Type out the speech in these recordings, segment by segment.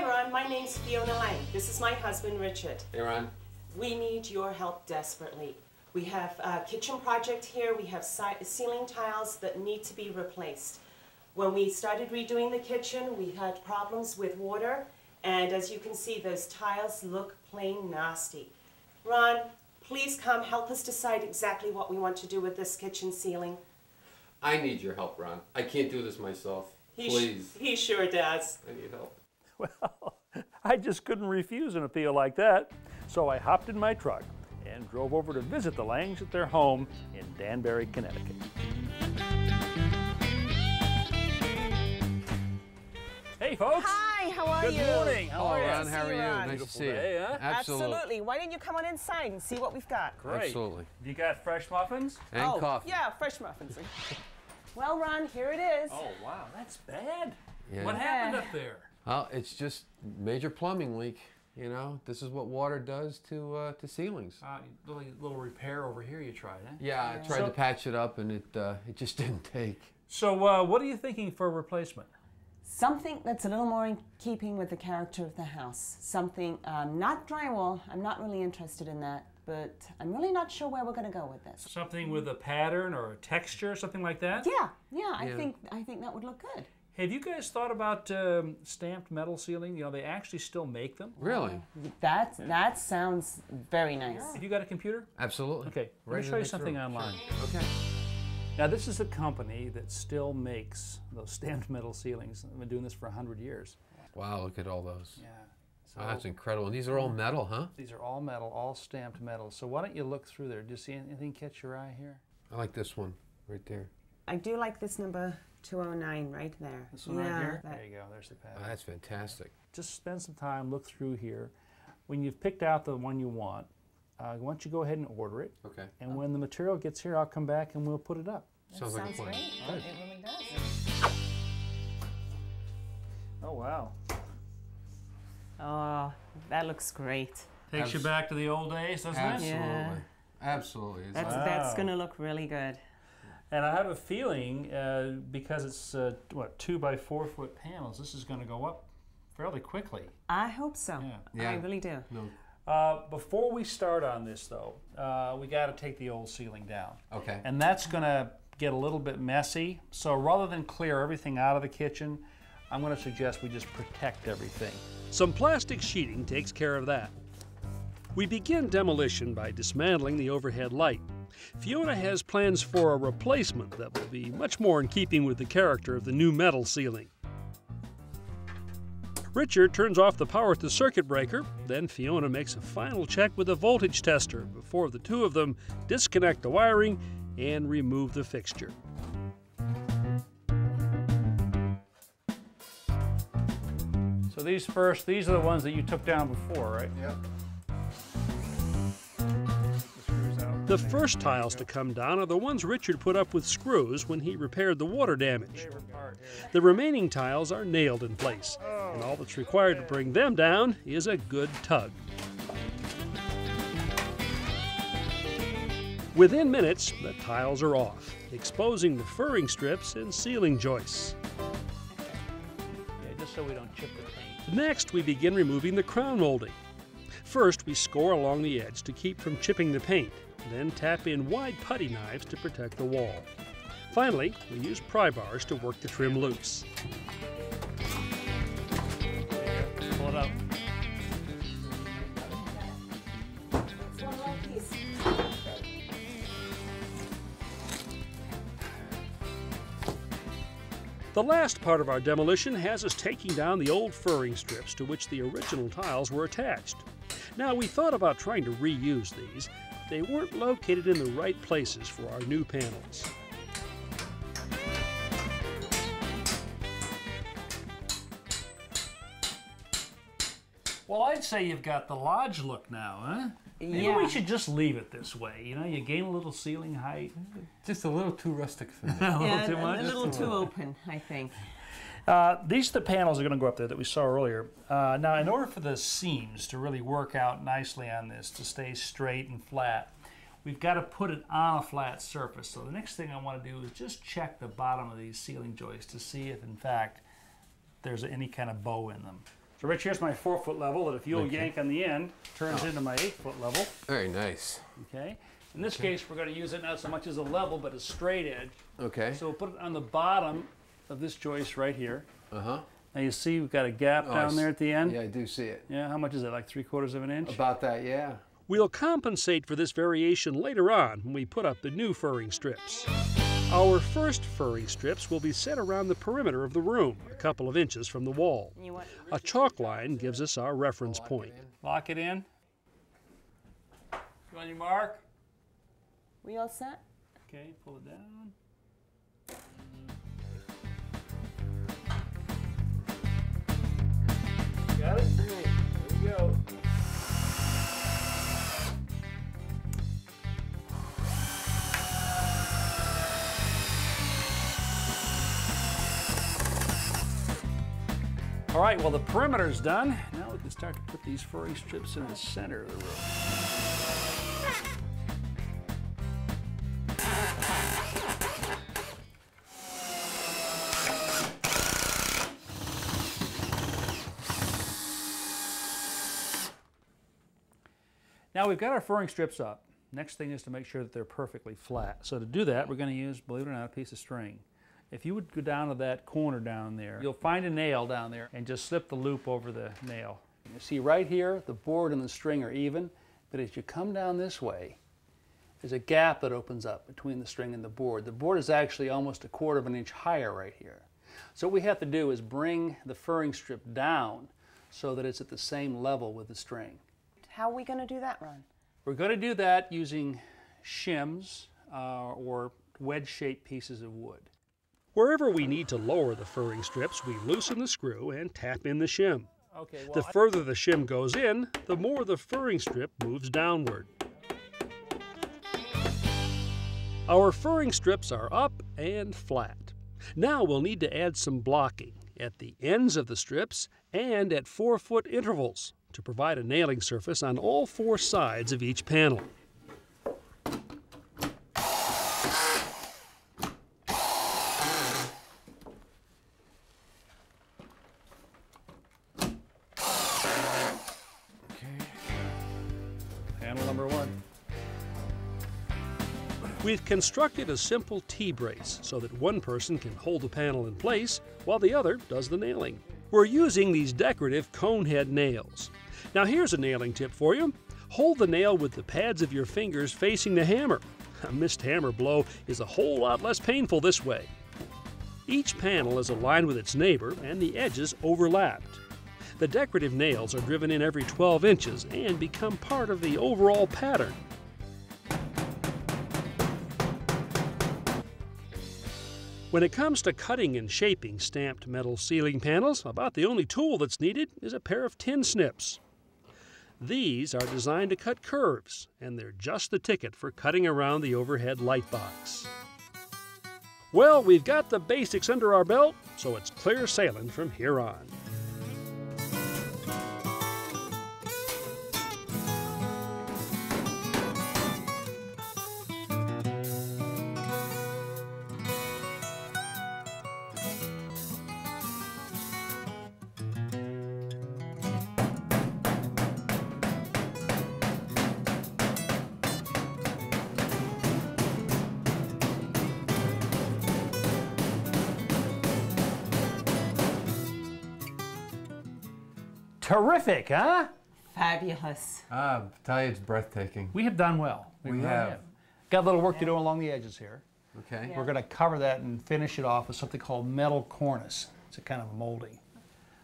Hi Ron, my name's Fiona Lang. This is my husband Richard. Hey Ron. We need your help desperately. We have a kitchen project here. We have ceiling tiles that need to be replaced. When we started redoing the kitchen, we had problems with water, and as you can see, those tiles look plain nasty. Ron, please come help us decide exactly what we want to do with this kitchen ceiling. I need your help, Ron. I can't do this myself. Please. He sure does. I need help. Well, I just couldn't refuse an appeal like that, so I hopped in my truck and drove over to visit the Langs at their home in Danbury, Connecticut. Hey, folks. Hi, how are you? Good morning. How are you? Ron, how are you? Nice to see you. Day, huh? Absolutely. Why don't you come on inside and see what we've got? Great. Absolutely. You got fresh muffins? And coffee. Yeah, fresh muffins. Well, Ron, here it is. Oh, wow, that's bad. Yeah. What happened up there? Well, it's just major plumbing leak. You know, this is what water does to ceilings. Little repair over here you tried, huh? Yeah, I tried to patch it up, and it just didn't take. So what are you thinking for a replacement? Something that's a little more in keeping with the character of the house. Something, not drywall. I'm not really interested in that, but I'm really not sure where we're going to go with this. Something with a pattern or a texture, something like that? Yeah, I think that would look good. Have you guys thought about stamped metal ceiling? You know, they actually still make them. Really? That sounds very nice. Have you got a computer? Absolutely. Okay, let me show you something online. Sure. Okay. Now, this is a company that still makes those stamped metal ceilings. I've been doing this for 100 years. Wow, look at all those. Yeah. So, that's incredible. And these are all metal, huh? These are all metal, all stamped metal. So why don't you look through there? Do you see anything catch your eye here? I like this one right there. I do like this number 209 right there. This one right here? There you go. There's the pattern. Oh, that's fantastic. Just spend some time, look through here. When you've picked out the one you want, why don't you go ahead and order it? Okay. And when the material gets here, I'll come back and we'll put it up. Sounds like a plan. Great. It really does. Oh, wow. Oh, that looks great. Takes you back to the old days, doesn't it? Absolutely. Yeah. Absolutely. That's going to look really good. And I have a feeling, because it's, 2 by 4 foot panels, this is going to go up fairly quickly. I hope so. Yeah. I really do. No. Before we start on this, though, we got to take the old ceiling down. Okay. And that's going to get a little bit messy. So rather than clear everything out of the kitchen, I'm going to suggest we just protect everything. Some plastic sheeting takes care of that. We begin demolition by dismantling the overhead light. Fiona has plans for a replacement that will be much more in keeping with the character of the new metal ceiling. Richard turns off the power at the circuit breaker, then Fiona makes a final check with a voltage tester before the two of them disconnect the wiring and remove the fixture. So these are the ones that you took down before, right? Yep. The first tiles to come down are the ones Richard put up with screws when he repaired the water damage. The remaining tiles are nailed in place, and all that's required to bring them down is a good tug. Within minutes, the tiles are off, exposing the furring strips and ceiling joists. Yeah, just so we don't chip the paint. Next, we begin removing the crown molding. First, we score along the edge to keep from chipping the paint, then tap in wide putty knives to protect the wall. Finally, we use pry bars to work the trim loose. Pull it out. The last part of our demolition has us taking down the old furring strips to which the original tiles were attached. Now, we thought about trying to reuse these. They weren't located in the right places for our new panels. Well, I'd say you've got the lodge look now, huh? Maybe we should just leave it this way. You know, you gain a little ceiling height. Just a little too rustic for me. A little too much? A little too open, I think. These are the panels that are going to go up there that we saw earlier. Now, in order for the seams to really work out nicely on this, to stay straight and flat, we've got to put it on a flat surface. So the next thing I want to do is just check the bottom of these ceiling joists to see if, in fact, there's any kind of bow in them. So Rich, here's my 4-foot level that if you'll yank on the end, turns into my 8-foot level. Very nice. Okay. In this case, we're going to use it not so much as a level, but a straight edge. Okay. So we'll put it on the bottom of this joist right here. Uh-huh. Now you see we've got a gap down there at the end? Yeah, I do see it. Yeah, how much is it, like 3/4 of an inch? About that, yeah. We'll compensate for this variation later on when we put up the new furring strips. Our first furring strips will be set around the perimeter of the room, a couple of inches from the wall. A chalk line gives us our reference point. Lock it in. You on your mark? We all set? Okay, pull it down. Got it? All right, here we go. All right, well, the perimeter's done. Now we can start to put these furring strips in the center of the room. Now we've got our furring strips up. Next thing is to make sure that they're perfectly flat. So to do that, we're going to use, believe it or not, a piece of string. If you would go down to that corner down there, you'll find a nail down there and just slip the loop over the nail. You see right here, the board and the string are even, but as you come down this way, there's a gap that opens up between the string and the board. The board is actually almost 1/4 of an inch higher right here. So what we have to do is bring the furring strip down so that it's at the same level with the string. How are we going to do that, Ron? We're going to do that using shims or wedge-shaped pieces of wood. Wherever we need to lower the furring strips, we loosen the screw and tap in the shim. Okay, well, the further the shim goes in, the more the furring strip moves downward. Our furring strips are up and flat. Now we'll need to add some blocking at the ends of the strips and at 4-foot intervals to provide a nailing surface on all 4 sides of each panel. Panel number 1. We've constructed a simple T-brace so that one person can hold the panel in place while the other does the nailing. We're using these decorative cone head nails. Now here's a nailing tip for you. Hold the nail with the pads of your fingers facing the hammer. A missed hammer blow is a whole lot less painful this way. Each panel is aligned with its neighbor and the edges overlapped. The decorative nails are driven in every 12 inches and become part of the overall pattern. When it comes to cutting and shaping stamped metal ceiling panels, about the only tool that's needed is a pair of tin snips. These are designed to cut curves, and they're just the ticket for cutting around the overhead light box. Well, we've got the basics under our belt, so it's clear sailing from here on. Terrific, huh? Fabulous. I tell you, it's breathtaking. We have done well. We really have. Got a little work to do along the edges here. Okay. Yeah. We're going to cover that and finish it off with something called metal cornice. It's a kind of molding.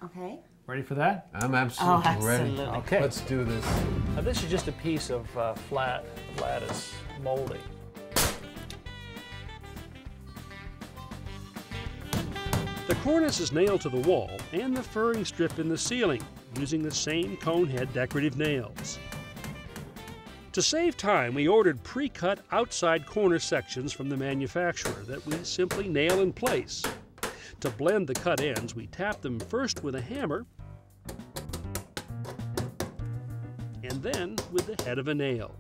Okay. Ready for that? I'm absolutely ready. absolutely. Okay. Let's do this. Now this is just a piece of flat lattice molding. The cornice is nailed to the wall and the furring strip in the ceiling using the same cone head decorative nails. To save time, we ordered pre-cut outside corner sections from the manufacturer that we simply nail in place. To blend the cut ends, we tap them first with a hammer and then with the head of a nail.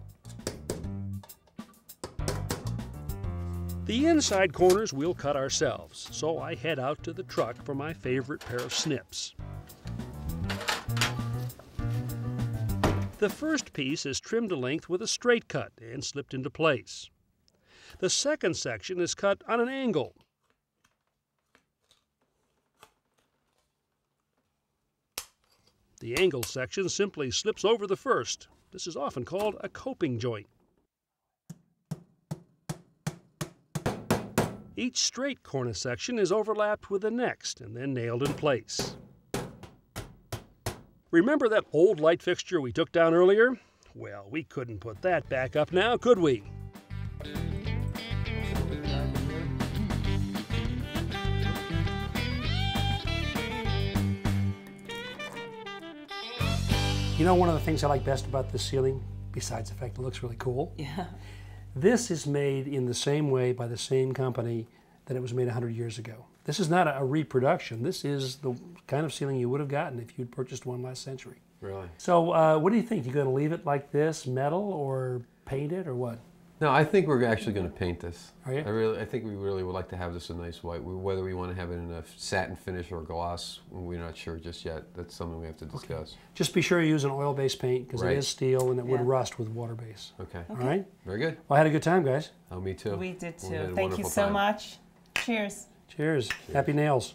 The inside corners we'll cut ourselves, so I head out to the truck for my favorite pair of snips. The first piece is trimmed to length with a straight cut and slipped into place. The second section is cut on an angle. The angle section simply slips over the first. This is often called a coping joint. Each straight cornice section is overlapped with the next and then nailed in place. Remember that old light fixture we took down earlier? Well, we couldn't put that back up now, could we? You know, one of the things I like best about this ceiling, besides the fact it looks really cool, Yeah. this is made in the same way by the same company that it was made 100 years ago. This is not a reproduction. This is the kind of ceiling you would have gotten if you'd purchased one last century. Really? So what do you think? You going to leave it like this, metal, or paint it, or what? No, I think we're actually going to paint this. Are you? I think we really would like to have this a nice white. Whether we want to have it in a satin finish or gloss, we're not sure just yet. That's something we have to discuss. Okay. Just be sure you use an oil-based paint because Right. it is steel and it would Yeah. rust with water base. Okay. All right? Very good. Well, I had a good time, guys. Oh, me too. We did We had too. a Thank you wonderful so time. much. Cheers. Cheers. Happy nails.